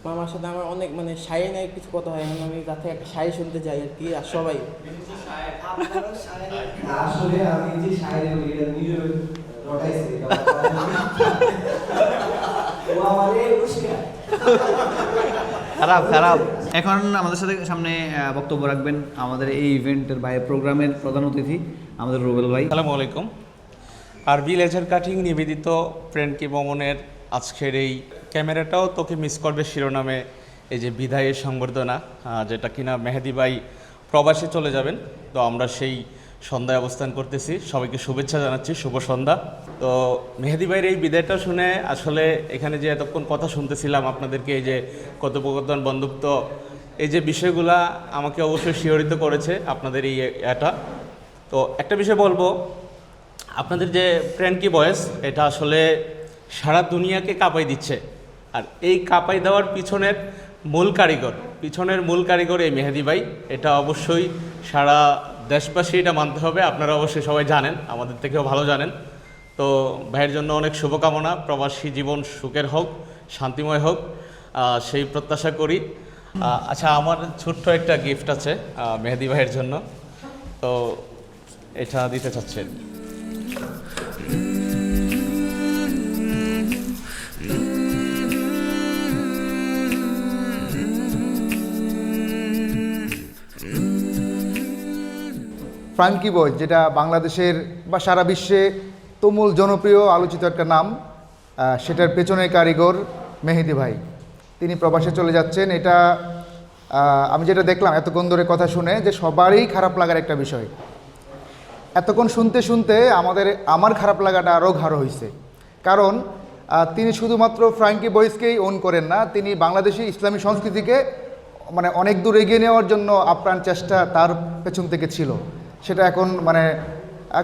মামার সাথে আমার অনেক মানে শাড়ি নিয়ে কিছু কথা হয়, এখন আমি তার থেকে একটা শাড়ি শুনতে যাই আর কি। আর সবাই আসলে আমি যে শাড়ি নিজে রটাইছি খারাপ। এখন আমাদের সাথে সামনে বক্তব্য রাখবেন আমাদের এই ইভেন্টের প্রোগ্রামের প্রধান অতিথি আমাদের রুবেল ভাই। আসসালামু আলাইকুম। আরবি লেজার কাটিং নিবেদিত প্র্যাঙ্কি ভ্রমণের আজকের এই ক্যামেরাটাও তোকে মিস করবে শিরোনামে এই যে বিদায়ের সংবর্ধনা, যেটা কিনা মেহেদি ভাই প্রবাসে চলে যাবেন। তো আমরা সেই সন্ধ্যায় অবস্থান করতেছি, সবাইকে শুভেচ্ছা জানাচ্ছি, শুভ সন্ধ্যা। তো মেহেদি ভাইয়ের এই বিদায়টা শুনে আসলে এখানে যে এতক্ষণ কথা শুনতেছিলাম আপনাদেরকে, এই যে কথোপকথন, বন্ধুত্ব, এই যে বিষয়গুলা আমাকে অবশ্যই শিহরিত করেছে আপনাদের এই এটা। তো একটা বিষয় বলবো, আপনাদের যে প্র্যাঙ্কি বয়েজ এটা আসলে সারা দুনিয়াকে কাঁপাই দিচ্ছে। আর এই কাঁপাই দেওয়ার পিছনের মূল কারিগর এই মেহেদি ভাই, এটা অবশ্যই সারা দেশবাসী এটা মানতে হবে। আপনারা অবশ্যই সবাই জানেন, আমাদের থেকেও ভালো জানেন। তো ভাইয়ের জন্য অনেক শুভকামনা, প্রবাসী জীবন সুখের হোক, শান্তিময় হোক, সেই প্রত্যাশা করি। আচ্ছা, আমার ছোট্ট একটা গিফট আছে মেহেদি ভাইয়ের জন্য। তো এটা দিতে চাচ্ছেন। ফ্রাঙ্কি বয়েজ, যেটা বাংলাদেশের বা সারা বিশ্বে তুমুল জনপ্রিয় আলোচিত একটা নাম, সেটার পেছনের কারিগর মেহেদী ভাই। তিনি প্রবাসে চলে যাচ্ছেন। এটা আমি যেটা দেখলাম এতক্ষণ ধরে কথা শুনে, যে সবারই খারাপ লাগার একটা বিষয়। এতক্ষণ শুনতে শুনতে আমার খারাপ লাগাটা আরও গাঢ় হয়েছে, কারণ তিনি শুধুমাত্র ফ্রাঙ্কি বয়েজকেই ওন করেন না, তিনি বাংলাদেশি ইসলামী সংস্কৃতিকে মানে অনেক দূর এগিয়ে নেওয়ার জন্য আপ্রাণ চেষ্টা তার পেছন থেকে ছিল। সেটা এখন মানে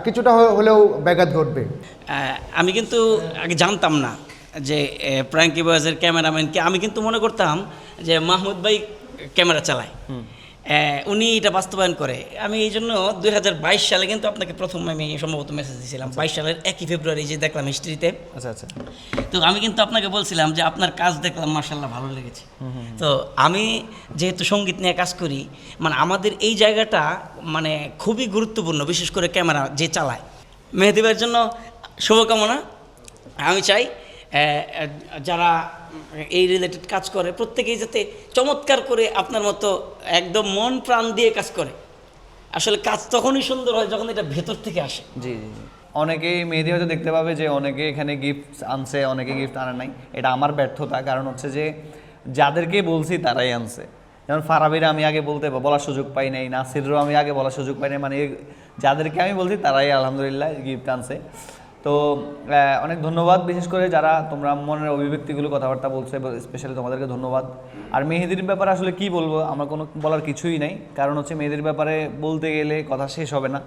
কিছুটা হলেও ব্যাঘাত ঘটবে। আমি কিন্তু আগে জানতাম না যে ফ্রাঙ্কি বয়েজের ক্যামেরাম্যানকে। আমি কিন্তু মনে করতাম যে মাহমুদ ভাই ক্যামেরা চালায়, উনি এটা বাস্তবায়ন করে। আমি এই জন্য 2022 সালে কিন্তু আপনাকে প্রথম আমি সম্ভবত মেসেজ দিয়েছিলাম, 22 সালের 1 ফেব্রুয়ারি যে দেখলাম হিস্ট্রিতে। আচ্ছা আচ্ছা। তো আমি কিন্তু আপনাকে বলছিলাম যে আপনার কাজ দেখলাম মাশাআল্লাহ ভালো লেগেছে। তো আমি যেহেতু সঙ্গীত নিয়ে কাজ করি, মানে আমাদের এই জায়গাটা মানে খুবই গুরুত্বপূর্ণ, বিশেষ করে ক্যামেরা যে চালায়। মেহেদী ভাইয়ের জন্য শুভকামনা। আমি চাই যারা এই রিলেটেড কাজ করে প্রত্যেকেই যাতে চমৎকার করে আপনার মতো একদম মন প্রাণ দিয়ে কাজ করে। আসলে কাজ তখনই সুন্দর হয় যখন এটা ভেতর থেকে আসে। জি জি জি। অনেকেই মেহেদী হয়তো দেখতে পাবে যে অনেকে এখানে গিফট আনছে, অনেকে গিফট আনে নাই। এটা আমার ব্যর্থতা, কারণ হচ্ছে যে যাদেরকে বলছি তারাই আনছে। যেমন ফারাবিরা আমি আগে বলার সুযোগ পাই নাই, নাসিরও আমি আগে বলার সুযোগ পাই নাই, মানে যাদেরকে আমি বলছি তারাই আলহামদুলিল্লাহ গিফট আনছে। তো অনেক ধন্যবাদ, বিশেষ করে যারা তোমরা মনের অভিব্যক্তিগুলো কথাবার্তা বলছে, স্পেশালি তোমাদেরকে ধন্যবাদ। আর মেহেদীর ব্যাপারে আসলে কি বলবো, আমার কোনো বলার কিছুই নাই, কারণ হচ্ছে মেহেদীর ব্যাপারে বলতে গেলে কথা শেষ হবে না।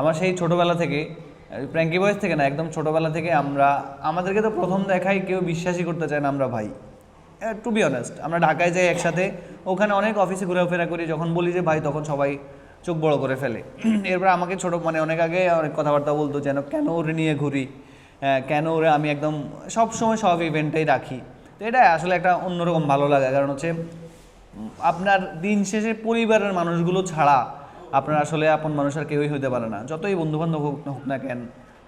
আমার সেই ছোটোবেলা থেকে, ফ্র্যাঙ্কি বয়েজ থেকে না, একদম ছোটোবেলা থেকে আমাদেরকে তো প্রথম দেখাই কেউ বিশ্বাসই করতে চায় না আমরা ভাই, টু বি অনেস্ট। আমরা ঢাকায় যাই একসাথে, ওখানে অনেক অফিসে ঘোরাফেরা করি, যখন বলি যে ভাই তখন সবাই চোখ বড় করে ফেলে। এরপর আমাকে অনেক আগে অনেক কথাবার্তা বলতো, যেন কেন ওরে নিয়ে ঘুরি, কেন ওরে আমি একদম সব সময় সব ইভেন্টেই রাখি। তো এটা আসলে একটা অন্যরকম ভালো লাগে, কারণ হচ্ছে আপনার দিন শেষে পরিবারের মানুষগুলো ছাড়া আপনার আসলে আপন মানুষ আর কেউই হতে পারে না, যতই বন্ধুবান্ধব হোক না কেন।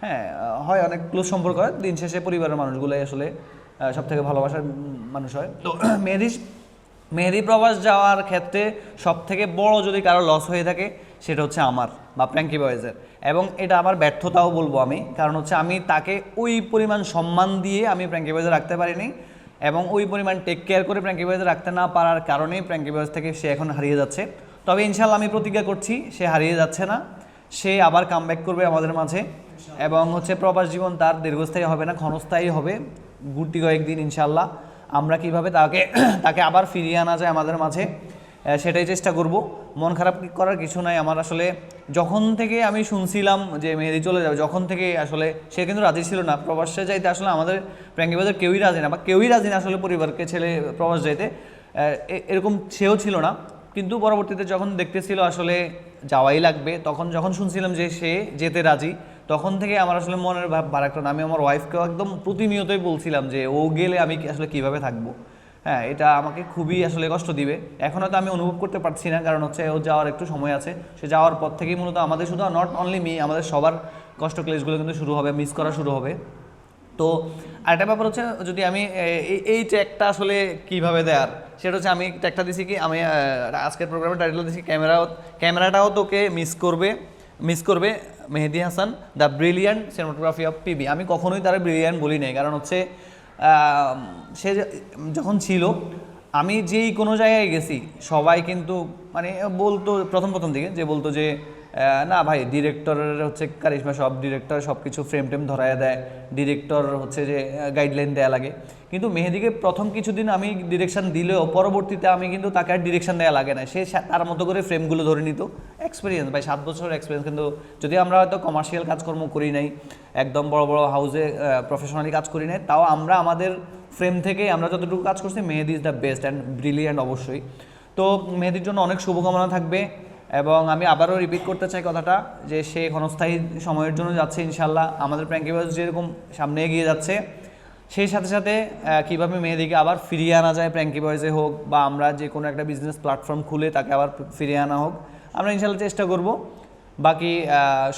হ্যাঁ, হয় অনেক ক্লোজ সম্পর্ক হয়, দিন শেষে পরিবারের মানুষগুলোই আসলে সব থেকে ভালোবাসার মানুষ হয়। তো মেহেদী প্রবাস যাওয়ার ক্ষেত্রে সব থেকে বড় যদি কারো লস হয়ে থাকে সেটা হচ্ছে আমার বা ফ্র্যাঙ্কি বয়েজের, এবং এটা আবার ব্যর্থতাও বলবো আমি, কারণ হচ্ছে আমি তাকে ওই পরিমাণ সম্মান দিয়ে আমি ফ্র্যাঙ্কি বয়েজে রাখতে পারিনি, এবং ওই পরিমাণ টেক কেয়ার করে ফ্র্যাঙ্কি বয়েজে রাখতে না পারার কারণেই ফ্র্যাঙ্কি বয়েজ থেকে সে এখন হারিয়ে যাচ্ছে। তবে ইনশাল্লাহ আমি প্রতিজ্ঞা করছি সে হারিয়ে যাচ্ছে না, সে আবার কামব্যাক করবে আমাদের মাঝে, এবং হচ্ছে প্রবাস জীবন তার দীর্ঘস্থায়ী হবে না, ক্ষণস্থায়ী হবে। গুটি কয়েকদিন ইনশাল্লাহ আমরা কীভাবে তাকে আবার ফিরিয়ে আনা যায় আমাদের মাঝে, সেটাই চেষ্টা করব। মন খারাপ করার কিছু নাই আমার। আসলে যখন থেকে আমি শুনছিলাম যে মেহেদী চলে যাবে, যখন থেকে আসলে সে কিন্তু রাজি ছিল না প্রবাসে যাইতে, আসলে আমাদের ফ্র্যাঙ্কি বয়েজের কেউই রাজি না, বা কেউই রাজি না আসলে পরিবারকে ছেড়ে প্রবাস যাইতে, এরকম সেও ছিল না। কিন্তু পরবর্তীতে যখন দেখতেছিল আসলে যাওয়াই লাগবে, যখন শুনছিলাম যে সে যেতে রাজি, তখন থেকে আমার আসলে মনের ভাব বাড়াতো না। আমি আমার ওয়াইফকেও একদম প্রতিনিয়তই বলছিলাম যে ও গেলে আমি আসলে কীভাবে থাকবো। হ্যাঁ, এটা আমাকে খুবই আসলে কষ্ট দিবে। এখন হয়তো আমি অনুভব করতে পারছি না, কারণ হচ্ছে ও যাওয়ার একটু সময় আছে। সে যাওয়ার পর থেকেই মূলত আমাদের শুধু নট অনলি মি, আমাদের সবার কষ্ট ক্লেশগুলো কিন্তু শুরু হবে, মিস করা শুরু হবে। তো আরেকটা ব্যাপার হচ্ছে, যদি আমি এই ট্র্যাকটা আসলে কীভাবে দেয়ার, সেটা হচ্ছে আমি ট্র্যাকটা দিছি কি, আমি আজকের প্রোগ্রামের টাইটেল দিছি ক্যামেরাটাও তোকে মিস করবে Mehedi Hasan, the brilliant cinematography of PB. আমি কখনোই তারা ব্রিলিয়ান্ট বলি নাই, কারণ হচ্ছে সে যখন ছিল, আমি যেই কোনো জায়গায় গেছি সবাই কিন্তু মানে বলতো প্রথম দিকে যে বলতো যে না ভাই ডিরেক্টরের হচ্ছে কারিশমা, সব ডিরেক্টর সব কিছু ফ্রেম টেম ধরায় দেয়, ডিরেক্টর হচ্ছে যে গাইডলাইন দেয়া লাগে। কিন্তু মেহেদীকে প্রথম কিছুদিন আমি ডিরেকশন দিলেও পরবর্তীতে আমি কিন্তু তাকে আর ডিরেকশন দেওয়া লাগে না, সে তার মতো করে ফ্রেমগুলো ধরে নিত। এক্সপিরিয়েন্স ভাই, 7 বছরের এক্সপিরিয়েন্স। কিন্তু যদি আমরা হয়তো কমার্শিয়াল কাজকর্ম করি নাই, একদম বড় বড় হাউসে প্রফেশনালি কাজ করি নাই, তাও আমরা আমাদের ফ্রেম থেকে আমরা যতটুকু কাজ করছি, Mehedi is the best and brilliant অবশ্যই। তো মেহেদীর জন্য অনেক শুভকামনা থাকবে, এবং আমি আবারও রিপিট করতে চাই কথাটা যে সে ক্ষণস্থায়ী সময়ের জন্য যাচ্ছে ইনশাল্লাহ। আমাদের ফ্র্যাঙ্কি বয়েজ যেরকম সামনে এগিয়ে যাচ্ছে, সেই সাথে সাথে কীভাবে মেহেদীকে আবার ফিরিয়ে আনা যায়, ফ্র্যাঙ্কি বয়েজে হোক বা আমরা যে কোনো একটা বিজনেস প্ল্যাটফর্ম খুলে তাকে আবার ফিরিয়ে আনা হোক, আমরা ইনশাল্লাহ চেষ্টা করব। বাকি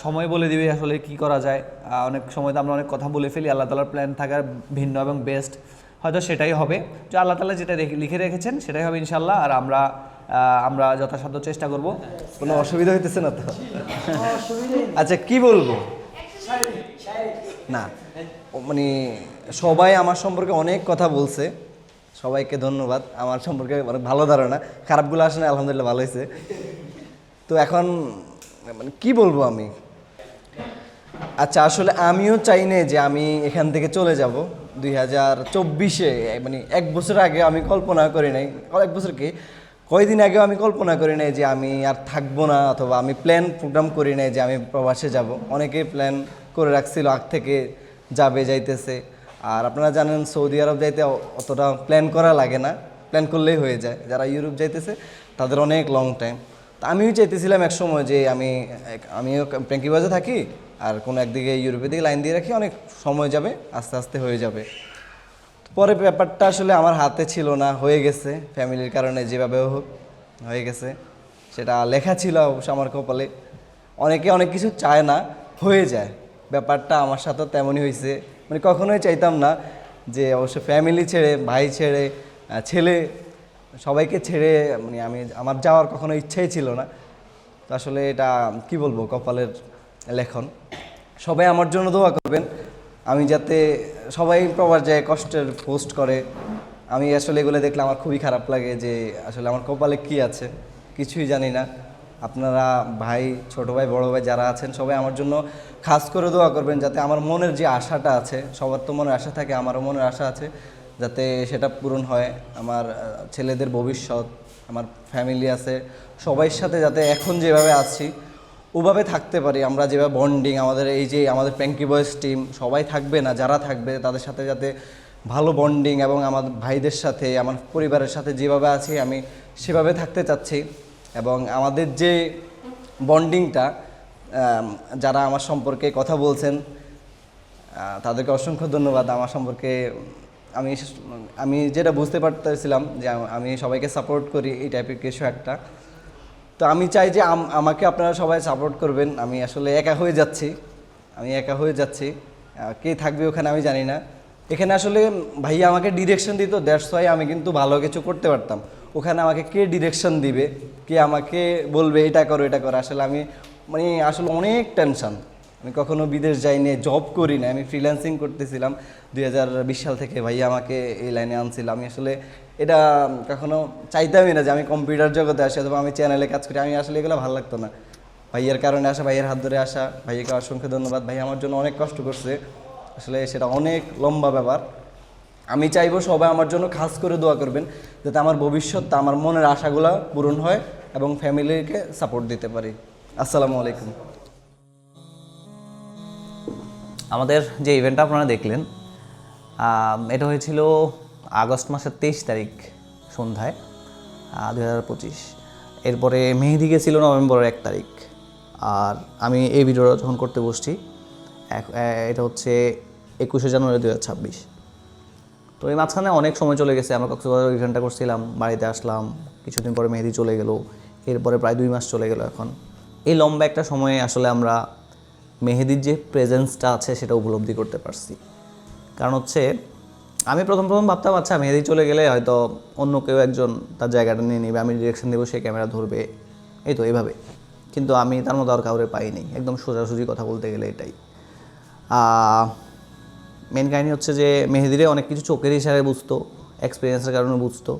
সময় বলে দিবে আসলে কি করা যায়। অনেক সময় তো আমরা অনেক কথা বলে ফেলি, আল্লাহ তাআলার প্ল্যান থাকার ভিন্ন এবং বেস্ট হয়তো সেটাই হবে, যে আল্লাহ তাআলা যেটা লিখে রেখেছেন সেটাই হবে ইনশাল্লাহ। আর আমরা যথাসাধ্য চেষ্টা করব। কোনো অসুবিধা হইতেছে না তো? আচ্ছা কি বলবো না, মানে সবাই আমার সম্পর্কে অনেক কথা বলছে, সবাইকে ধন্যবাদ। আমার সম্পর্কে অনেক ভালো ধারণা, খারাপগুলো আসে না, আলহামদুলিল্লাহ ভালো হয়েছে। তো এখন মানে কি বলবো আমি, আচ্ছা আসলে আমিও চাই না যে আমি এখান থেকে চলে যাব 2024-এ, মানে 1 বছর আগে আমি কল্পনা করি নাই, 1 বছর কি কয়দিন আগেও আমি কল্পনা করি নাই যে আমি আর থাকবো না, অথবা আমি প্রোগ্রাম করি নাই যে আমি প্রবাসে যাব। অনেকেই প্ল্যান করে রাখছিল আগ থেকে যাইতেছে। আর আপনারা জানেন সৌদি আরব যাইতে অতটা প্ল্যান করা লাগে না, প্ল্যান করলেই হয়ে যায়। যারা ইউরোপ যাইতেছে তাদের অনেক লং টাইম। তা আমিও চাইতেছিলাম এক সময় যে আমিও প্র্যাঙ্কি বয়েজে থাকি আর কোনো একদিকে ইউরোপের দিকে লাইন দিয়ে রাখি, অনেক সময় যাবে, আস্তে আস্তে হয়ে যাবে। পরে ব্যাপারটা আসলে আমার হাতে ছিল না, হয়ে গেছে ফ্যামিলির কারণে, যেভাবেও হোক হয়ে গেছে। সেটা লেখা ছিল অবশ্য আমার কপালে। অনেকে অনেক কিছু চায় না, হয়ে যায়। ব্যাপারটা আমার সাথেও তেমনই হয়েছে। মানে কখনোই চাইতাম না যে অবশ্য ফ্যামিলি ছেড়ে, ভাই ছেড়ে, ছেলে, সবাইকে ছেড়ে মানে আমার যাওয়ার কখনো ইচ্ছাই ছিল না। তো আসলে এটা কি বলবো, কপালের লেখন। সবাই আমার জন্য দোয়া করবেন, আমি যাতে, সবাই প্রবাস যায়, কষ্টের পোস্ট করে, আমি আসলে এগুলো দেখলে আমার খুবই খারাপ লাগে যে আসলে আমার কপালে কি আছে কিছুই জানি না। আপনারা ভাই, ছোট ভাই, বড় ভাই যারা আছেন সবাই আমার জন্য খাস করে দোয়া করবেন, যাতে আমার মনের যে আশাটা আছে, সবার তো মনের আশা থাকে, আমারও মনের আশা আছে, যাতে সেটা পূরণ হয়। আমার ছেলেদের ভবিষ্যৎ, আমার ফ্যামিলি আছে, সবার সাথে যাতে এখন যেভাবে আছি ওভাবে থাকতে পারি। আমরা যেভাবে বন্ডিং, আমাদের এই যে আমাদের প্র্যাঙ্কি বয়েজ টিম সবাই থাকবে না, যারা থাকবে তাদের সাথে যাতে ভালো বন্ডিং, এবং আমার ভাইদের সাথে, আমার পরিবারের সাথে যেভাবে আছি আমি সেভাবে থাকতে চাচ্ছি। এবং আমাদের যে বন্ডিংটা, যারা আমার সম্পর্কে কথা বলছেন তাদেরকে অসংখ্য ধন্যবাদ। আমার সম্পর্কে আমি যেটা বুঝতে পারতেছিলাম যে আমি সবাইকে সাপোর্ট করি, এই টাইপের কিছু একটা। তো আমি চাই যে আমাকে আপনারা সবাই সাপোর্ট করবেন। আমি আসলে একা হয়ে যাচ্ছি, কে থাকবে ওখানে আমি জানি না। এখানে আসলে ভাইয়া আমাকে ডিরেকশন দিত, দ্যাটস ওয়াই আমি কিন্তু ভালো কিছু করতে পারতাম। ওখানে আমাকে কে ডিরেকশন দিবে, কে আমাকে বলবে এটা করো এটা করো, আসলে আমি আসলে অনেক টেনশন। আমি কখনো বিদেশ যাইনি, জব করি না, আমি ফ্রিল্যান্সিং করতেছিলাম 2020 সাল থেকে। ভাইয়া আমাকে এই লাইনে আনছিল। আমি আসলে এটা কখনো চাইতামই না যে আমি কম্পিউটার জগতে আসি অথবা আমি চ্যানেলে কাজ করি। আমি আসলে এগুলো ভালো লাগতো না। ভাইয়ের কারণে আসা, ভাইয়ের হাত ধরে আসা, ভাইয়াকে অসংখ্য ধন্যবাদ। ভাই আমার জন্য অনেক কষ্ট করছে, আসলে সেটা অনেক লম্বা ব্যাপার। আমি চাইবো সবাই আমার জন্য খাস করে দোয়া করবেন, যাতে আমার ভবিষ্যৎটা, আমার মনের আশাগুলো পূরণ হয় এবং ফ্যামিলিকে সাপোর্ট দিতে পারি। আসসালামু আলাইকুম। আমাদের যে ইভেন্টটা আপনারা দেখলেন, এটা হয়েছিল আগস্ট মাসের 23 তারিখ সন্ধ্যায় 2025। এরপরে মেহেদি গেছিল নভেম্বরের 1 তারিখ। আর আমি এই ভিডিওটা যখন করতে বসছি, এটা হচ্ছে 21শে জানুয়ারি 2026। তো এই মাঝখানে অনেক সময় চলে গেছে। আমরা কক্সবাজার ইভেন্টটা করছিলাম, বাড়িতে আসলাম, কিছুদিন পরে মেহেদি চলে গেল, এরপরে প্রায় 2 মাস চলে গেল। এখন এই লম্বা একটা সময়ে আসলে আমরা মেহেদির যে প্রেজেন্সটা আছে সেটা উপলব্ধি করতে পারছি। কারণ হচ্ছে আমি প্রথম ভাবতাম আচ্ছা মেহেদি চলে গেলে হয়তো অন্য কেউ একজন তার জায়গাটা নিয়ে নেবে, আমি ডিরেকশন দেবো, সে ক্যামেরা ধরবে, এই তো এভাবে। কিন্তু আমি তার মতো আর কাউরে পাইনি। একদম সোজাসুজি কথা বলতে গেলে এটাই মেন কাহিনী হচ্ছে যে মেহেদিরে অনেক কিছু চোখের ইশারায় বুঝতো, এক্সপিরিয়েন্সের কারণে বুঝতো,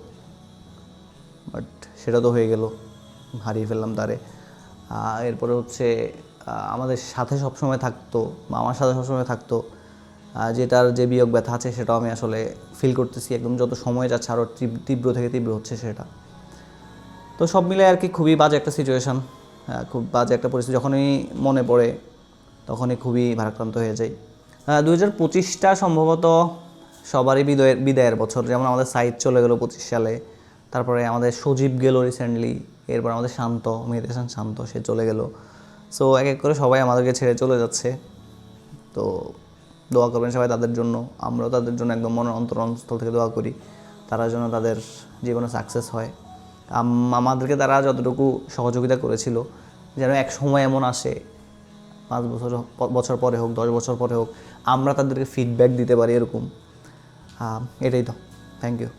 বাট সেটা তো হয়ে গেল, হারিয়ে ফেললাম তারে। এরপরে হচ্ছে আমাদের সাথে সবসময় থাকতো, বা আমার সাথে সবসময় থাকতো, যেটার যে বিয়োগ ব্যথা আছে সেটাও আমি আসলে ফিল করতেছি। একদম যত সময় যাচ্ছে আরও তীব্র থেকে তীব্র হচ্ছে সেটা। তো সব মিলে আর কি খুবই বাজে একটা সিচুয়েশান, খুব বাজে একটা পরিস্থিতি। যখনই মনে পড়ে তখনই খুবই ভারাক্রান্ত হয়ে যায়। 2025টা সম্ভবত সবারই বিদায়ের বছর। যেমন আমাদের সাইদ চলে গেল 25 সালে, তারপরে আমাদের সজীব গেল রিসেন্টলি, এরপর আমাদের মেহেদি হাসান শান্ত, সে চলে গেল। সো এক এক করে সবাই আমাদেরকে ছেড়ে চলে যাচ্ছে। তো দোয়া করবেন সবাই তাদের জন্য, আমরাও তাদের জন্য একদম মনের অন্তরস্থল থেকে দোয়া করি, তারা যেন তাদের জীবনে সাকসেস হয়। আমাদেরকে তারা যতটুকু সহযোগিতা করেছিল যেন এক সময় এমন আসে 5 বছর পরে হোক 10 বছর পরে হোক আমরা তাদেরকে ফিডব্যাক দিতে পারি এরকম, এটাই তো। Thank you.